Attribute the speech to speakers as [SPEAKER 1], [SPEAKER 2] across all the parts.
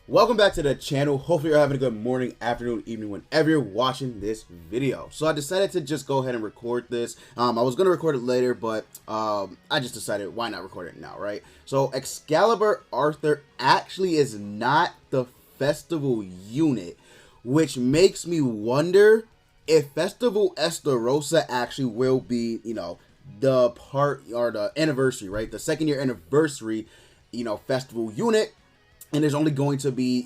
[SPEAKER 1] Welcome back to the channel. Hopefully you're having a good morning, afternoon, evening, whenever you're watching this video. So I decided to just go ahead and record this. I was going to record it later, but I just decided why not record it now, right? So Excalibur Arthur actually is not the festival unit, which makes me wonder if Festival Estarossa actually will be, the part or the anniversary, right? The second year anniversary, festival unit. And there's only going to be,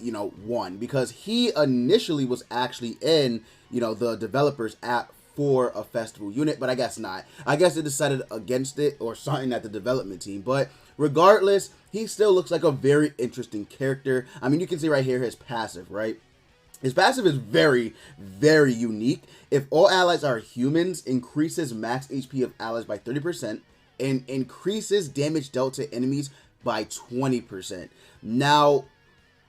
[SPEAKER 1] one, because he initially was actually in, the developers app for a festival unit, but I guess not. I guess they decided against it or something at the development team. But regardless, he still looks like a very interesting character. I mean, you can see right here his passive, right? His passive is very, very unique. If all allies are humans, increases max HP of allies by 30% and increases damage dealt to enemies by 20%. Now,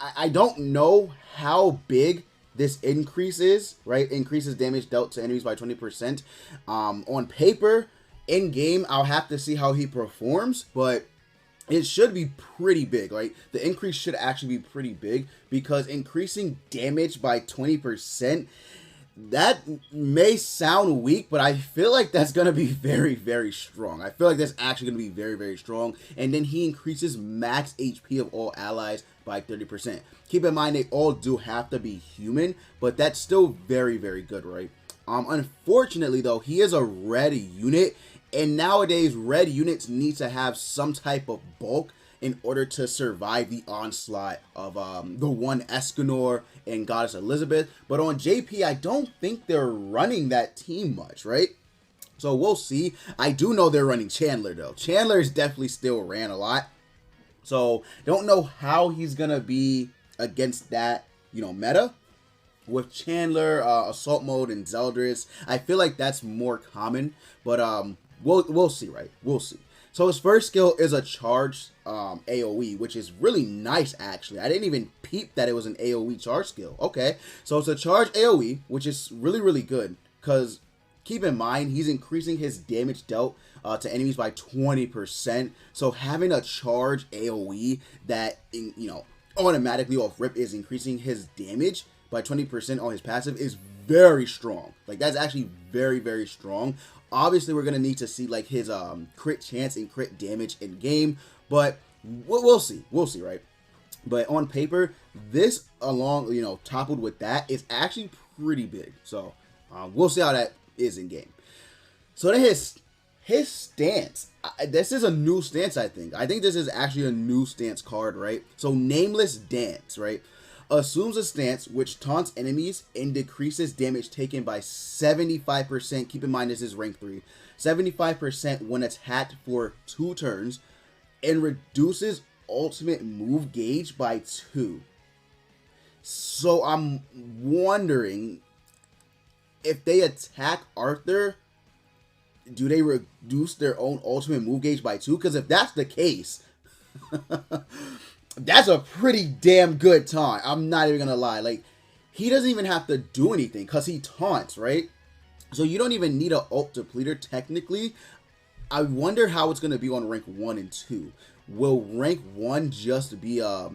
[SPEAKER 1] I don't know how big this increase is, right? Increases damage dealt to enemies by 20%. On paper, in game, I'll have to see how he performs, but it should be pretty big, right? The increase should actually be pretty big because increasing damage by 20%, that may sound weak, but I feel like that's going to be very, very strong. I feel like that's actually going to be very, very strong. And then he increases max HP of all allies by 30%. Keep in mind, they all do have to be human, but that's still very, very good, right? Unfortunately, though, he is a red unit, and nowadays, red units need to have some type of bulk in order to survive the onslaught of the one Escanor and Goddess Elizabeth. But on JP, I don't think they're running that team much, right? So we'll see. I do know they're running Chandler, though. Chandler is definitely still ran a lot. So don't know how he's going to be against that, meta. With Chandler, Assault Mode, and Zeldris, I feel like that's more common. But we'll see, right? We'll see. So his first skill is a charge AoE, which is really nice, actually. I didn't even peep that it was an AoE charge skill. Okay, so it's a charge AoE, which is really, really good. Because keep in mind, he's increasing his damage dealt to enemies by 20%. So having a charge AoE that, automatically off rip is increasing his damage by 20% on his passive is very strong. Like, that's actually very, very strong. Obviously, we're going to need to see, like, his crit chance and crit damage in game, but we'll see. We'll see, right? But on paper, this along, toppled with that is actually pretty big. So, we'll see how that is in game. So then his stance. This is a new stance, I think. I think this is actually a new stance card, right? So, Nameless Dance, right? Assumes a stance which taunts enemies and decreases damage taken by 75%. Keep in mind this is rank 3. 75% when attacked for 2 turns and reduces ultimate move gauge by 2. So I'm wondering if they attack Arthur, do they reduce their own ultimate move gauge by 2? Because if that's the case, that's a pretty damn good taunt. I'm not even gonna lie. Like, he doesn't even have to do anything because he taunts, right? So you don't even need an ult depleter technically. I wonder how it's gonna be on rank 1 and 2. Will rank 1 just be a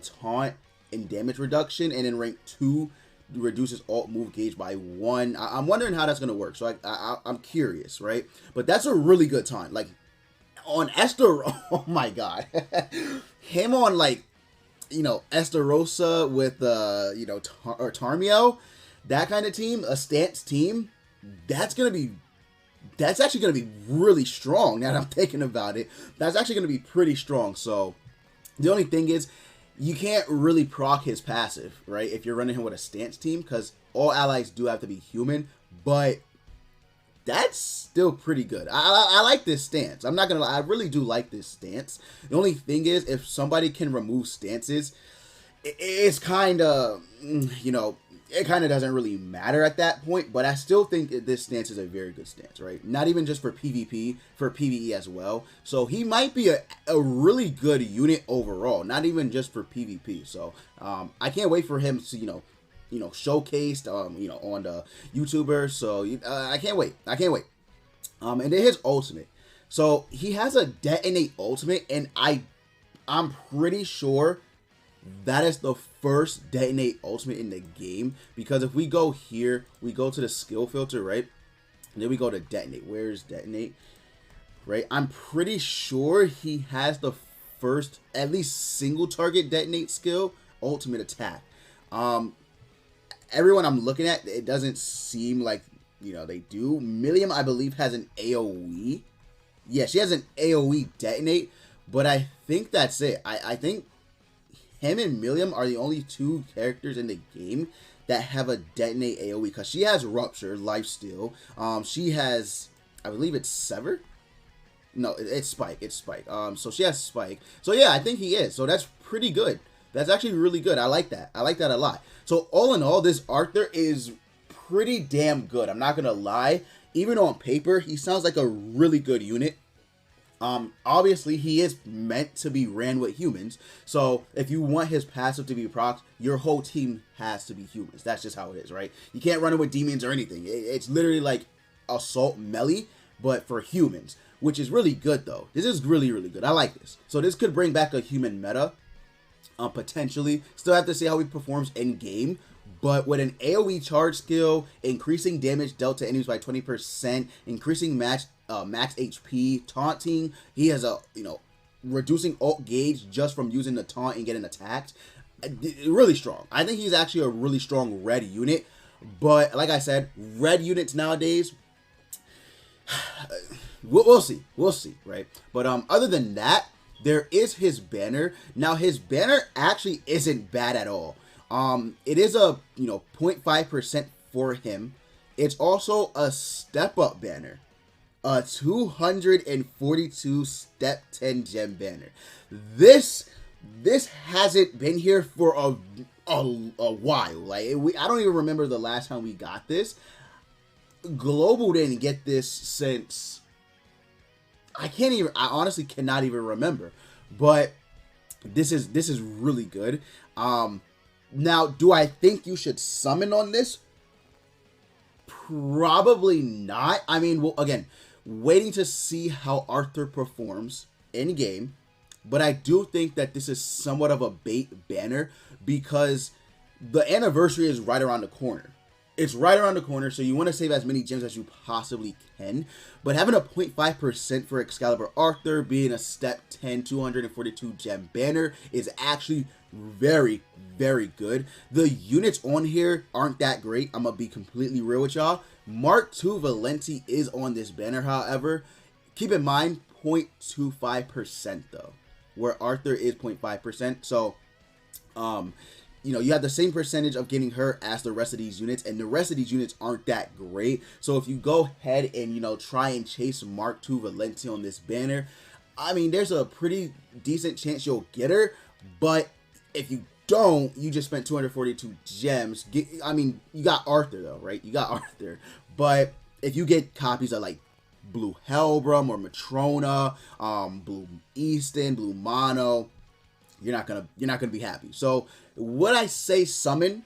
[SPEAKER 1] taunt and damage reduction, and then rank 2 reduces ult move gauge by 1? I'm wondering how that's gonna work. So I'm curious, right? But that's a really good taunt. Like, on Esther, oh my god. Him on, like, Estarossa with, or Tarmio, that kind of team, a stance team, that's actually going to be really strong now that I'm thinking about it. That's actually going to be pretty strong. So, the only thing is, you can't really proc his passive, right, if you're running him with a stance team, because all allies do have to be human, but that's still pretty good. I like this stance. I'm not going to lie. I really do like this stance. The only thing is, if somebody can remove stances, it's kind of, it kind of doesn't really matter at that point. But I still think that this stance is a very good stance, right? Not even just for PvP, for PvE as well. So he might be a really good unit overall, not even just for PvP. So I can't wait for him to, showcased, on the YouTuber. So I can't wait. And then his ultimate. So he has a detonate ultimate, and I'm pretty sure that is the first detonate ultimate in the game. Because if we go here, we go to the skill filter, right? And then we go to detonate. Where's detonate? Right? I'm pretty sure he has the first, at least single target detonate skill, ultimate attack. Everyone I'm looking at, it doesn't seem like, you know, they do. Millium, I believe, has an AoE. Yeah, she has an AoE detonate, but I think that's it. I think him and Millium are the only two characters in the game that have a detonate AoE, because she has Rupture, Lifesteal. She has, I believe it's Sever? No, it's Spike. It's Spike. So she has Spike. So yeah, I think he is. So that's pretty good. That's actually really good. I like that. I like that a lot. So all in all, this Arthur is pretty damn good. I'm not gonna lie. Even on paper, he sounds like a really good unit. Obviously, he is meant to be ran with humans. So if you want his passive to be proc, your whole team has to be humans. That's just how it is, right? You can't run it with demons or anything. It's literally like assault melee, but for humans, which is really good though. This is really, really good. I like this. So this could bring back a human meta. Potentially. Still have to see how he performs in game, but with an AoE charge skill, increasing damage dealt to enemies by 20%, increasing max HP, taunting, he has a, you know, reducing ult gauge just from using the taunt and getting attacked. Really strong. I think he's actually a really strong red unit, but like I said, red units nowadays, we'll see, right? But other than that, there is his banner. Now his banner actually isn't bad at all. It is a, you know, 0.5% for him. It's also a step up banner, a 242 step 10 gem banner. This hasn't been here for a while. Like I don't even remember the last time we got this. Global didn't get this since, I honestly cannot even remember, but this is really good. Now, do I think you should summon on this? Probably not. I mean, well, again, waiting to see how Arthur performs in game, but I do think that this is somewhat of a bait banner because the anniversary is right around the corner. It's right around the corner, so you want to save as many gems as you possibly can. But having a 0.5% for Excalibur Arthur being a step 10, 242 gem banner is actually very, very good. The units on here aren't that great. I'm going to be completely real with y'all. Mark II Valenti is on this banner, however. Keep in mind, 0.25% though, where Arthur is 0.5%. So, you know, you have the same percentage of getting her as the rest of these units, and the rest of these units aren't that great. So if you go ahead and, you know, try and chase Mark II Valenti on this banner, I mean, there's a pretty decent chance you'll get her, but if you don't, you just spent 242 gems. I mean, you got Arthur though, right? You got Arthur, but if you get copies of like Blue Helbram or Matrona, Blue Easton, Blue Mono, you're not gonna be happy. So would I say summon?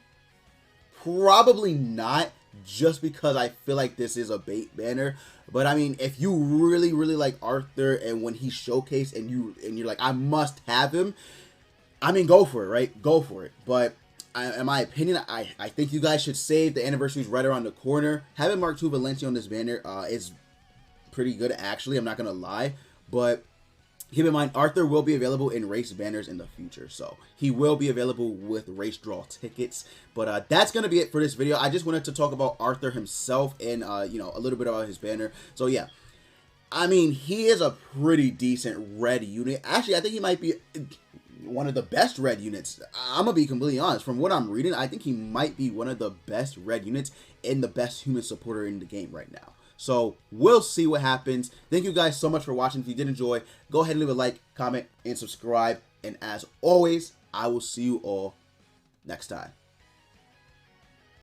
[SPEAKER 1] Probably not, just because I feel like this is a bait banner. But I mean, if you really, really like Arthur, and when he's showcased and you're like, I must have him, I mean, go for it, right? Go for it. But in my opinion, I think you guys should save. The anniversary is right around the corner. Having Mark II Valenti on this banner is pretty good, actually. I'm not gonna lie, but keep in mind, Arthur will be available in race banners in the future, so he will be available with race draw tickets. But that's gonna be it for this video. I just wanted to talk about Arthur himself and you know, a little bit about his banner. So yeah, I mean, he is a pretty decent red unit. Actually, I think he might be one of the best red units. I'm gonna be completely honest. From what I'm reading, I think he might be one of the best red units and the best human supporter in the game right now. So we'll see what happens. Thank you guys so much for watching. If you did enjoy, go ahead and leave a like, comment, and subscribe. And as always, I will see you all next time.